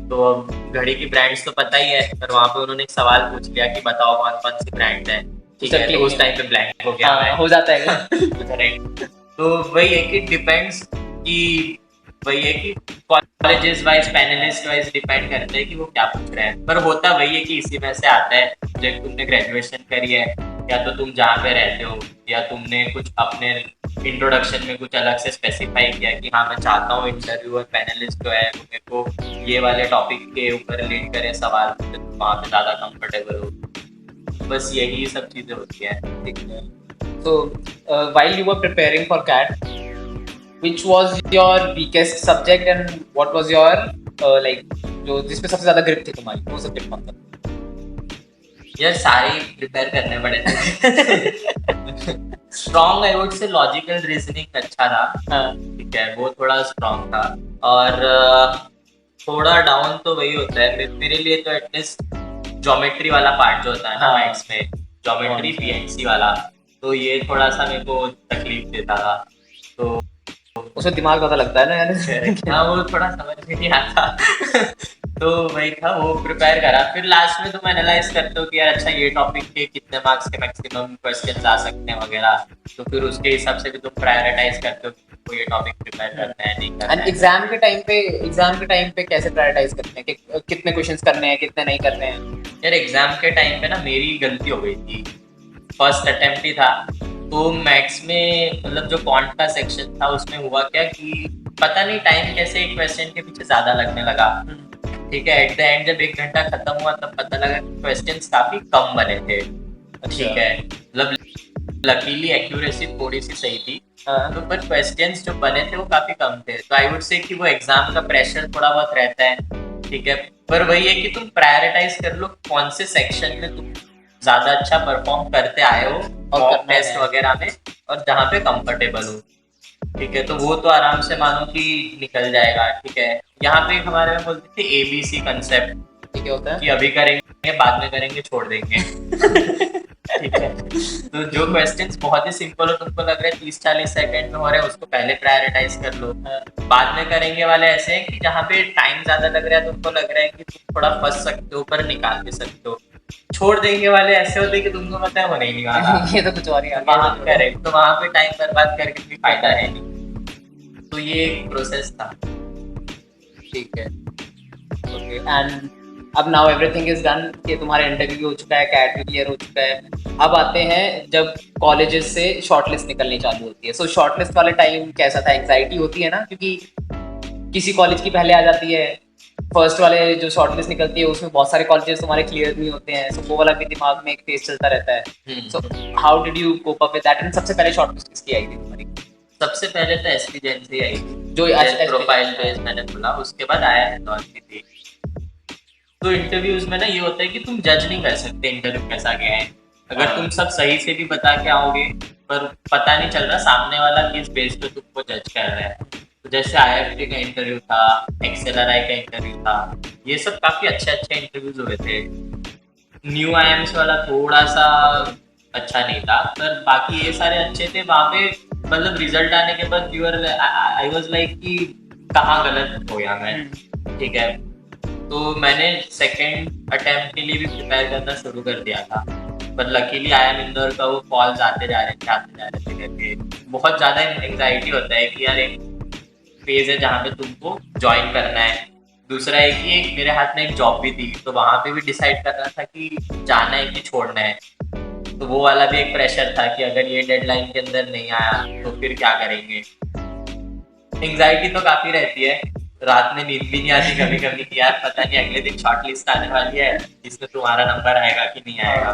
तो अब घड़ी की ब्रांड्स तो पता ही है, पर वहाँ पे उन्होंने एक सवाल पूछ लिया कि बताओ कौन कौन सी ब्रांड है, ठीक है, तो उस टाइम पे ब्लैंक हो गया मैं। हो जाता है राइट। तो वही है कि डिपेंड्स कि वही है कि colleges wise, panelist wise depend करते हैं कि वो क्या पूछ रहे हैं, पर होता वही है कि इसी में से आता है जब तुमने ग्रेजुएशन करी है, या तो तुम जहाँ पे रहते हो, या तुमने कुछ अपने इंट्रोडक्शन में कुछ अलग से स्पेसिफाई किया कि हाँ मैं चाहता हूँ इंटरव्यू और पैनलिस्ट जो है वो मेरे को ये वाले टॉपिक के ऊपर लीड करे सवाल, तो वहाँ पे ज़्यादा कंफर्टेबल हो। बस यही सब चीज़ें होती हैं, ठीक है। So, while you were preparing for CAT, which was your weakest subject and what was your जो जिसमें सबसे ज्यादा ग्रिप थी तुम्हारी, वो सब्जेक्ट कौन था? यार सारे प्रिपेयर करने पड़े थे। स्ट्रॉन्ग आई वुड से लॉजिकल रीजनिंग अच्छा था, ठीक है, वो थोड़ा स्ट्रॉन्ग था, और थोड़ा डाउन तो वही होता है मेरे लिए तो एटलीस्ट ज्योमेट्री वाला पार्ट जो होता है ना मैथ्स में, ज्योमेट्री पीएनसी वाला, तो ये थोड़ा सा मेरे को तकलीफ देता था, तो उसमें दिमाग ज्यादा लगता है ना यार। हाँ वो थोड़ा समझ में नहीं आता। तो वही था, वो प्रिपेयर करा, फिर लास्ट में तुम एनालाइज करते हो कि यार अच्छा ये टॉपिक के कितने मार्क्स के मैक्सिमम क्वेश्चंस आ सकते हैं वगैरह, तो फिर उसके हिसाब से भी तुम प्रायोरिटाइज करते हो कि तुमको ये टॉपिक प्रिपेयर करना है नहीं करना है। एंड एग्जाम के टाइम पे कैसे प्रायोरिटाइज करते हैं कि कितने क्वेश्चंस करने हैं, कितने नहीं करने हैं? यार एग्जाम के टाइम पे ना मेरी गलती हो गई थी, फर्स्ट अटेम्प्ट ही था, तो मैथ्स में मतलब जो क्वांट का सेक्शन था उसमें हुआ क्या कि पता नहीं टाइम कैसे एक क्वेश्चन के पीछे ज्यादा लगने लगा, ठीक है। एट द एंड जब 1 घंटा खत्म हुआ तब पता लगा कि क्वेश्चंस काफी कम बने थे, ठीक है, मतलब लकीली एक्यूरेसी थोड़ी सी सही थी, तो पर क्वेश्चंस जो बने थे वो काफी कम थे, तो आई वुड से कि वो एग्जाम का प्रेशर थोड़ा बहुत रहता है, ठीक है, पर वही है कि तुम प्रायोरिटाइज कर लो कौन से सेक्शन में तुम ज्यादा अच्छा परफॉर्म करते आए हो और टेस्ट वगैरह में, और जहाँ पे कंफर्टेबल हो, ठीक है, तो वो तो आराम से मानो कि निकल जाएगा, ठीक है। यहाँ पे हमारे में बोलते थे ABC कंसेप्ट, ठीक है, होता कि अभी करेंगे, बाद में करेंगे, छोड़ देंगे। ठीक है, तो जो क्वेश्चंस बहुत ही सिंपल हो, तुमको लग रहा है 30-40 सेकंड में हो रहा है, उसको पहले प्रायोरिटाइज कर लो। बाद में करेंगे वाले ऐसे हैं कि जहाँ पे टाइम ज्यादा लग रहा है, तुमको लग रहा है कि तुम थोड़ा फंस सकते हो, पर निकाल भी सकते हो। छोड़ देंगे वाले ऐसे होते हैं कि तुमको पता है होने ही नहीं वाला। है। ये तो कुछ और ही आ वहां गया। करेक्ट, तो वहां पे टाइम बर्बाद करके भी फायदा है नहीं। तो ये एक प्रोसेस था। ठीक है, ओके। एंड अब नाउ एवरीथिंग इज डन, कि तुम्हारा इंटरव्यू हो चुका है, कैट भी क्लियर हो चुका है। अब आते हैं जब कॉलेजेस से शॉर्टलिस्ट निकलनी चालू होती है। सो शॉर्टलिस्ट वाले टाइम कैसा था? एंग्जाइटी होती है ना, क्योंकि किसी कॉलेज की पहले आ जाती है, फर्स्ट वाले जो शॉर्टलिस्ट निकलती है उसमें बहुत सारे कॉलेजेस तुम्हारे क्लियर नहीं होते हैं, सो वो वाला भी दिमाग में एक फेस चलता रहता है। So how did you cope up with that? And सबसे पहले शॉर्टलिस्ट किसकी आई थी तुम्हारी? सबसे पहले तो एसपी जैन से आई थी, जो प्रोफाइल पेज मैंने खोला, उसके बाद आया है इंदौर की थी। तो इंटरव्यूज में ना ये होता है कि तुम जज नहीं कर सकते इंटरव्यू कैसा गया है। अगर तुम सब सही से भी बता के आओगे, पर पता नहीं चल रहा सामने वाला किस बेस पे तुमको जज कर रहा है। तो जैसे IIFT का इंटरव्यू था, XLRI का इंटरव्यू था, ये सब काफी अच्छे इंटरव्यूज हुए थे। न्यू IIMS वाला थोड़ा सा अच्छा नहीं था, पर बाकी ये सारे अच्छे थे। वहाँ पे मतलब रिजल्ट आने के बाद आई वाज लाइक कि कहाँ गलत हो गया मैं। ठीक है, तो मैंने सेकेंड अटेम्प्ट के लिए भी प्रिपेयर करना शुरू कर दिया था, पर लकीली IIM इंदौर का वो कॉल्स आते जा रहे थे करके। बहुत ज्यादा एंग्जाइटी होता है कि यार एक फेज है जहाँ पे तुमको ज्वाइन करना है, दूसरा है कि एक मेरे हाथ में एक जॉब भी थी, तो वहां पे भी डिसाइड करना था कि जाना है कि छोड़ना है। तो वो वाला भी एक प्रेशर था कि अगर ये डेडलाइन के अंदर नहीं आया तो फिर क्या करेंगे। एंग्जाइटी तो काफी रहती है, रात में नींद भी नहीं आती कभी कभी कि यार पता नहीं अगले दिन शॉर्ट लिस्ट आने वाली है, जिसमें तुम्हारा नंबर आएगा कि नहीं आएगा।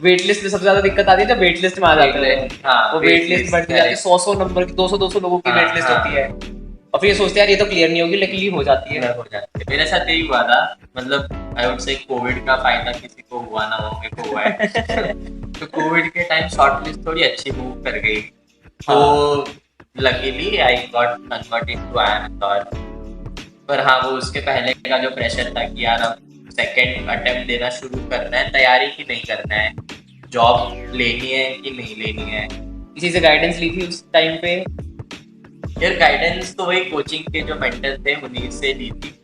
वेट लिस्ट में सबसे ज्यादा दिक्कत आती है जब वेट लिस्ट में आ जाते हैं। हाँ, वो वेट लिस्ट बढ़ती जाती है, 100 नंबर की, 200 लोगों की वेट लिस्ट होती है, और फिर ये सोचते हैं यार ये तो क्लियर नहीं होगी, लकीली हो जाती है। मेरे साथ यही हुआ था। मतलब आई वुड से कोविड का फायदा किसी को हुआ ना हो, मेरे को हुआ है। तो कोविड के टाइम शॉर्ट लिस्ट थोड़ी अच्छी मूव कर गई, तो luckily I got converted to IIM Indore. पर हाँ, वो उसके पहले का जो प्रेशर था कि यार अब सेकेंड अटेम्प्ट देना शुरू करना है, तैयारी की नहीं करना है, जॉब लेनी है कि नहीं लेनी है। किसी से गाइडेंस ली थी उस टाइम पे? यार गाइडेंस तो वही कोचिंग के जो मेंटर थे उन्हीं से ली थी।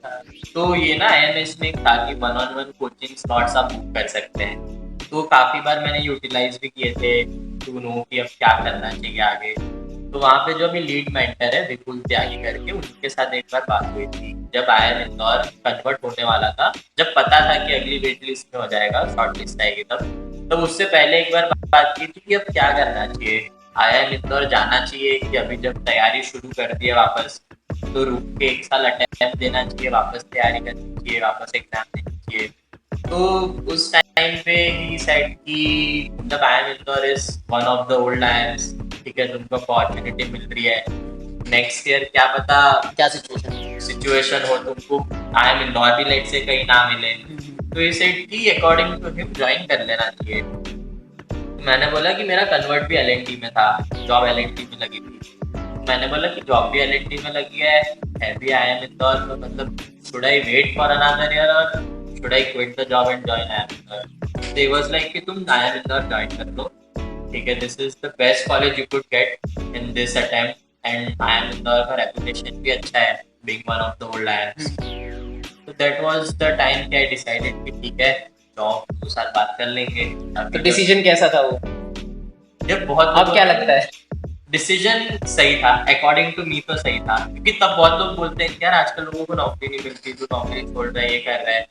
तो ये ना IIMS में था कि 1-on-1 कोचिंग स्लॉट्स आप बुक कर सकते हैं, तो काफी बार मैंने यूटिलाइज भी किए थे टू नो कि अब क्या करना चाहिए आगे। तो वहाँ पे जो अभी लीड मेंटर है विपुल त्यागी करके, उनके साथ एक बार बात हुई थी जब IIM इंदौर कन्वर्ट होने वाला था, जब पता था कि अगली वेट लिस्ट में हो जाएगा, शॉर्ट लिस्ट आएगी तब उससे पहले एक बार बात की थी कि अब क्या करना चाहिए, IIM इंदौर जाना चाहिए कि अभी जब तैयारी शुरू कर दी है वापस तो रुक के 1 साल अटेम्प्ट देना चाहिए, वापस तैयारी करनी चाहिए, वापस एग्जाम देनी चाहिए। तो उस टाइम पे ही सेड कि मतलब IIM Indore is one of the old IIMs, ठीक है, तुमको अपॉर्चुनिटी मिल रही है, नेक्स्ट ईयर क्या पता क्या सिचुएशन हो, तुमको IIM इंदौर भी लेट से कहीं ना मिले। तो ये सेड कि अकॉर्डिंग टू हिम ज्वाइन कर लेना चाहिए। मैंने बोला कि मेरा कन्वर्ट भी LNT में था, जॉब LNT में लगी थी। मैंने बोला कि जॉब भी LNT में लगी है भी IIM इंदौर, तो मतलब should I wait for another year or should I quit the job and join IIM Indore? So he was like कि तुम IIM इंदौर ज्वाइन कर लो, ठीक है, this is the best college you could get in this attempt and IIM Indore का reputation भी अच्छा है being one of the old IIMs. So that was the time कि I decided कि ठीक है, जॉब 2 साल बात कर लेंगे। तो डिसीजन कैसा था वो? जब बहुत अब क्या लगता है? डिसीजन सही था, अकॉर्डिंग टू मी तो सही था, क्योंकि तब बहुत लोग बोलते हैं कि यार आजकल लोगों को नौकरी नहीं मिलती, जो नौकरी छोड़ रहा है ये कर रहा है।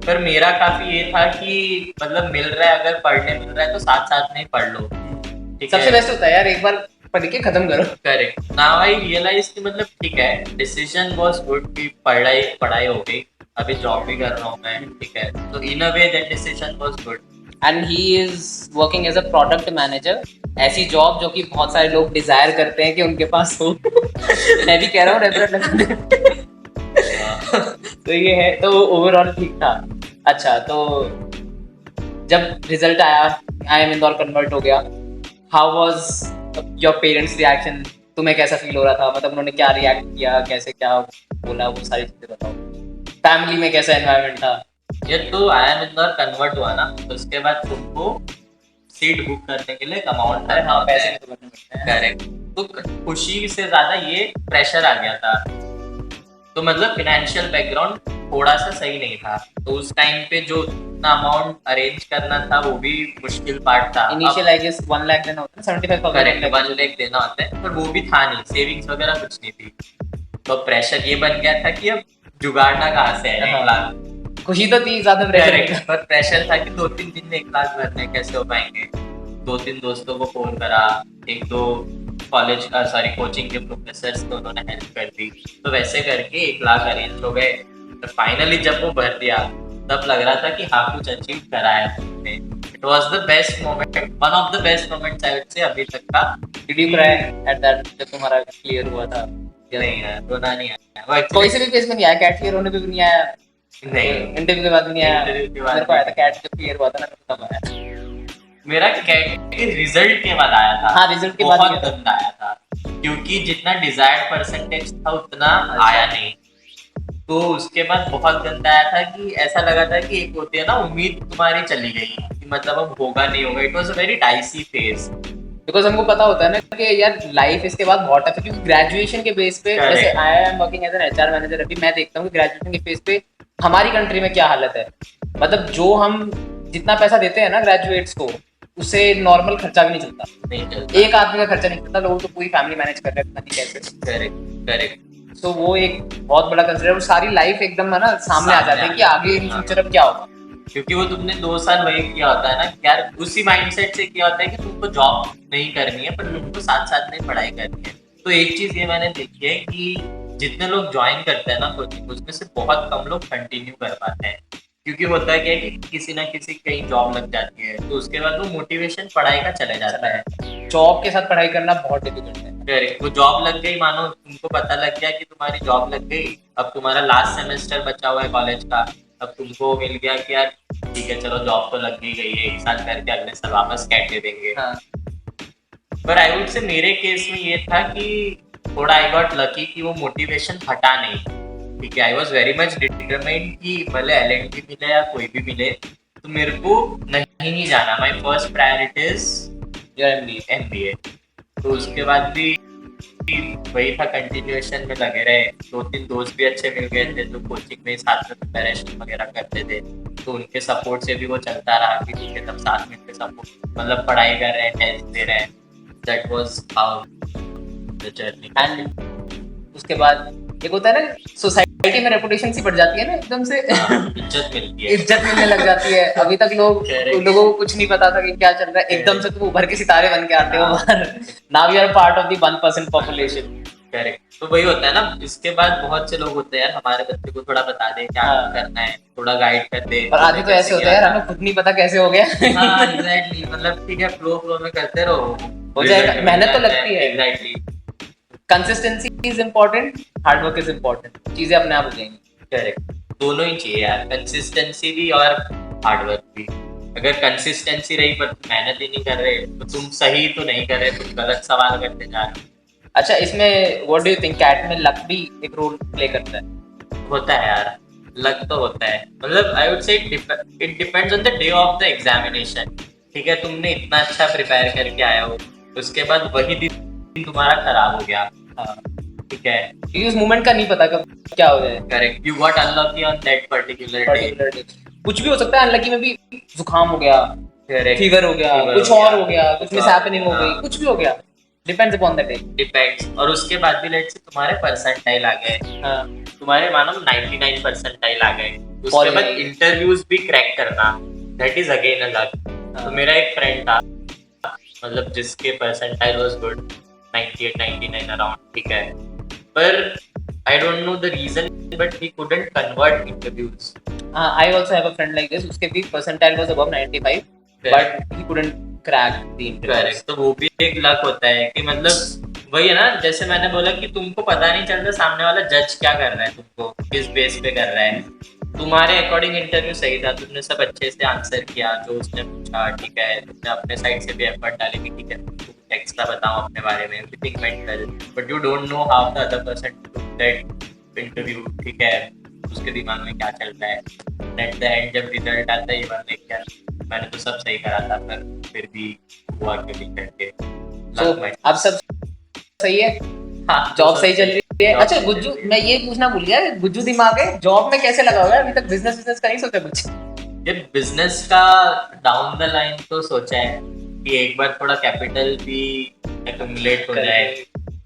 पर मेरा काफी ये था कि मतलब मिल रहा है, अगर पढ़ने मिल रहा है तो साथ साथ में पढ़ लो, ठीक है। सबसे बेस्ट होता है यार एक बार पढ़ के खत्म करो। करेक्ट, नाउ आई रियलाइज कि मतलब ठीक है, डिसीजन वाज गुड कि पढ़ाई हो गई, अभी जॉब भी कर रहा हूँ मैं, ठीक है, तो in a way that decision was good. And he is working as a product manager, ऐसी जॉब जो कि बहुत सारे लोग डिजायर करते हैं कि उनके पास हो। मैं भी कह रहा हूँ रेफरेंस। तो ये है, तो ओवरऑल ठीक था। अच्छा, तो जब रिजल्ट आया, IIM इंदौर कन्वर्ट हो गया, how was your parents reaction? तुम्हें कैसा फील हो रहा था? मतलब उन्होंने क्या रिएक्ट किया, कैसे क्या बोला, वो सारी चीजें बताओ। फैमिली में कैसा एनवायरनमेंट था? ये तो आया इंदौर कन्वर्ट हुआ ना, तो उसके बाद तुमको सीट बुक करने के लिए एक अमाउंट अरे हाँ, होता पैसे है। भी तो करने पड़ते हैं। करेक्ट। तो खुशी से ज्यादा ये प्रेशर आ गया था, तो मतलब फाइनेंशियल बैकग्राउंड थोड़ा सा सही नहीं था, तो उस टाइम पे जो इतना अमाउंट अरेंज करना था वो भी मुश्किल पार्ट था। इनिशियल आई गेस 1 लाख देना होता है, 75,000 करेक्ट 1 लाख देना होता है, पर वो भी था नहीं, सेविंग्स वगैरह कुछ नहीं थी, तो प्रेशर ये बन गया था कि अब जुगाड़ना कहाँ से है 1 लाख। खुशी तो थी, ज्यादा प्रेशर नहीं था। करेक्ट, पर प्रेशर था कि 2-3 दिन में 1 लाख भरने कैसे हो पाएंगे। 2-3 दोस्तों को फोन करा, 1-2 कॉलेज का सॉरी कोचिंग के प्रोफेसर्स थे, उन्होंने हेल्प कर दी, तो वैसे करके 1 लाख अरेंज हो गए। तो फाइनली जब वो भर दिया तब लग रहा था कि हाँ कुछ अचीव करा है तुमने। It was the best moment, one of the best moments I would से अभी तक का। Did you cry at that जब तुम्हारा क्लियर हुआ था? नहीं यार, रोना नहीं आया वो कोई actually- से भी फेस में नहीं आया, कैट क्लियर होने पे भी नहीं आया, नहीं, इंटरव्यू के बाद भी नहीं आया? इंटरव्यू के बाद मेरे को आया था कैट जब क्लियर हुआ था ना, तब आया। मेरा कैट के रिजल्ट के बाद आया था। हाँ, रिजल्ट के बाद बहुत ही आया था। गंदा आया था, क्योंकि जितना डिजायर्ड परसेंटेज था उतना आया नहीं, तो उसके बाद बहुत गंदा आया था कि ऐसा लगा था कि एक होती है ना उम्मीद तुम्हारी चली गई कि मतलब अब होगा नहीं होगा। It was a very dicey phase. Because हमको पता होता है ना कि यार लाइफ इसके बाद बहुत टफ है, क्योंकि ग्रेजुएशन के बेस पे, Correct. जैसे I am working as an HR manager, अभी मैं देखता हूँ कि ग्रेजुएशन के बेस पे हमारी कंट्री में क्या हालत है। मतलब जो हम जितना पैसा देते हैं ना ग्रेजुएट्स को, उससे नॉर्मल खर्चा भी नहीं चलता। नहीं चलता। एक आदमी का खर्चा नहीं चलता, लोग तो पूरी फैमिली मैनेज कर रहे हैं, पता नहीं कैसे। Correct correct. तो वो एक बहुत बड़ा कंसिडर, सारी लाइफ एकदम है ना सामने आ जाती है कि आगे इन फ्यूचर अब क्या होगा। क्योंकि वो तुमने 2 साल वही किया होता है ना कि यार उसी माइंडसेट से किया होता है कि तुमको जॉब नहीं करनी है, पर तुमको साथ साथ में पढ़ाई करनी है। तो एक चीज ये मैंने देखी है कि जितने लोग ज्वाइन करते हैं ना कोचिंग, उसमें से बहुत कम लोग कंटिन्यू कर पाते हैं, क्योंकि होता है क्या है कि किसी ना किसी कहीं जॉब लग जाती है, तो उसके बाद वो मोटिवेशन पढ़ाई का चले जाता है। जॉब के साथ पढ़ाई करना बहुत डिफिकल्ट है। करेक्ट। वो जॉब लग गई, मानो तुमको पता लग गया कि तुम्हारी जॉब लग गई, अब तुम्हारा लास्ट सेमेस्टर बचा हुआ है कॉलेज का, अब तुमको मिल गया कि यार ठीक है चलो जॉब तो लग ही गई है, 1 साल करके अगले साल वापस कैट दे देंगे। हाँ। पर आई वुड से मेरे केस में ये था कि थोड़ा आई गॉट लकी कि वो मोटिवेशन हटा नहीं। ठीक है, I was very much determined कि भले LNT मिले या कोई भी मिले, तो मेरे को नहीं ही जाना। My first priority is MBA। तो उसके बाद भी वही था, कंटिन्यूएशन में लगे रहे। 2-3 दोस्त भी अच्छे मिल गए थे जो कोचिंग में साथ में प्रिपरेशन वगैरह करते थे, तो उनके सपोर्ट से भी वो चलता रहा कि ठीक है तब साथ में सपोर्ट, मतलब पढ़ाई कर रहे हैं, टेस्ट दे रहे हैं। That was how the journey. And उसके बाद एक होता है ना सोसाइटी में रेपुटेशन सी बढ़ जाती है ना एकदम से। इज्जत मिलती है। इज्जत मिलने लग जाती है। अभी तक लोगों को कुछ नहीं पता था कि क्या चल रहा है, एकदम से तुम उभर के सितारे बन के आते हो बाहर। Now you are part of the 1% population. Correct. तो वही होता है ना, इसके बाद बहुत से लोग होते हैं यार हमारे बच्चे को थोड़ा बता दे क्या करना है, थोड़ा गाइड कर दे। और आधे तो ऐसे होते हैं यार हमें खुद नहीं पता कैसे हो गया। हाँ एग्जैक्टली, मतलब ठीक है फ्लो में करते रहो, हो जाएगा, मेहनत तो लगती है। Exactly. Consistency is important, hard work is important, चीजें अपने आप हो जाएंगी। करेक्ट, दोनों ही चाहिए यार, कंसिस्टेंसी भी और हार्ड वर्क भी। अगर कंसिस्टेंसी रही पर तुम मेहनत ही नहीं कर रहे तो तुम सही तो नहीं कर रहे, तुम गलत सवाल करते जा रहे हो। अच्छा, इसमें what do you think, CAT में लक भी एक रोल प्ले करता है? होता है यार, लक तो होता है। मतलब आई वुड से it depends on the day of the examination. ठीक है, तुमने इतना अच्छा प्रिपेयर करके आए हो, उसके बाद वही दिन तुम्हारा खराब हो गया। ठीक है, क्योंकि उस मोमेंट का नहीं पता कब क्या हो जाए। Correct, you got unlucky on that particular day. कुछ भी हो सकता है, अनलकी में भी जुकाम हो गया, Correct. फीवर हो गया, Fever कुछ हो और गया, हो गया, कुछ मिसहैपनिंग हो गई, कुछ भी हो गया, depends upon the day. Depends. और उसके बाद भी लेट्स से तुम्हारे परसेंटाइल आ गए, तुम्हारे मानो 99 परसेंटाइल आ गए, उसके बाद इंटरव्यूज भी क्रैक करना, that is again a luck. तो मेरा एक फ्रेंड था, मतलब जिसके परसेंटाइल वाज गुड, 98 99 अराउंड, ठीक है, पर I don't know the reason but he couldn't convert interviews. I also have a friend like this, उसके भी percentile was above 95 but he couldn't crack the interview. Correct, तो वो भी एक luck होता है कि मतलब वही है ना, जैसे मैंने बोला कि तुमको पता नहीं चलता सामने वाला जज क्या कर रहा है, तुमको किस बेस पे कर रहा है। तुम्हारे अकॉर्डिंग इंटरव्यू सही था, तुमने सब अच्छे से आंसर किया जो उसने पूछा, ठीक है, तुमने अपने साइड से भी एफर्ट डाले कि ठीक है तुम एक्स्ट्रा बताओ अपने बारे में, everything went well, but you don't know how the other person took that interview. ठीक है, उसके दिमाग में क्या चल रहा है। एट द एंड जब रिजल्ट आता है ये बात देख यार मैंने तो सब सही करा था पर फिर भी हुआ क्यों नहीं करके। So, अब सब सही है, हाँ जॉब सही चल रही है। job अच्छा सही गुज्जू, चल रही है। मैं ये पूछना भूल गया, गुज्जू दिमाग है जॉब में कैसे लगा हुआ है? अभी तक बिजनेस का नहीं सोचा कुछ? ये बिजनेस का डाउन द लाइन तो सोचा है कि एक बार थोड़ा कैपिटल भी एक्युमुलेट हो जाए,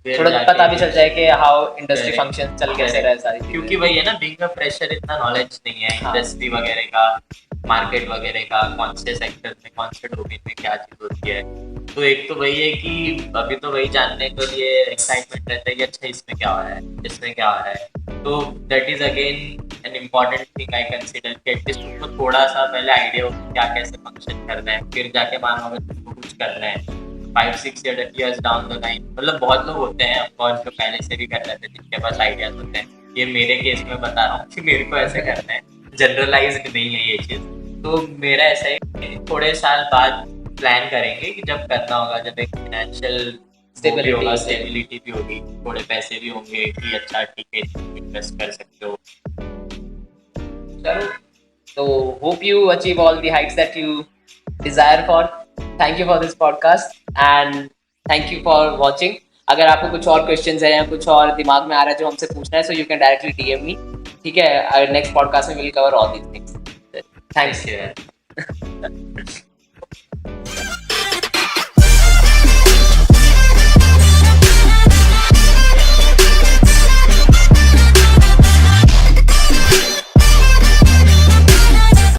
फिर थोड़ा जाके पता भी चल जाए कि हाउ इंडस्ट्री Correct. फंक्शन चल कैसे रहा है सारी चीजें। क्योंकि वही है ना, बीइंग अ फ्रेशर इतना नॉलेज नहीं है हाँ। इंडस्ट्री वगैरह का, मार्केट वगैरह का, कौन से सेक्टर में कौन से डोमेन में क्या चीज होती है। तो एक तो वही है कि अभी तो वही जानने के लिए एक्साइटमेंट रहता है कि अच्छा इसमें क्या हो रहा है, इसमें क्या हो रहा है। तो that is again an important thing I consider कि एटलीस्ट तुमको थोड़ा सा पहले आइडिया हो कि क्या कैसे फंक्शन करना है, फिर जाके मानो अगर तुमको कुछ करना है 5-6 years डाउन द लाइन। मतलब बहुत लोग होते हैं ऑफकोर्स जो पहले से भी कर लेते हैं जिनके पास आइडियाज होते हैं। ये मेरे केस में बता रहा हूँ कि मेरे को ऐसे करना है, जनरलाइज्ड नहीं है ये चीज। तो मेरा ऐसा है कि थोड़े साल बाद प्लान करेंगे कि जब करना होगा, जब एक फाइनेंशियल स्टेबिलिटी भी होगी, थोड़े पैसे भी होंगे कि अच्छा ठीक है इन्वेस्ट कर सकते हो। चलो, तो hope you achieve all the Heights that you desire for. Thank you for this podcast and thank you for watching. अगर आपको कुछ और क्वेश्चंस है या कुछ और दिमाग में आ रहा है जो हमसे पूछना है, so you can directly DM me. ठीक है, नेक्स्ट पॉडकास्ट में will cover all these things. Thanks.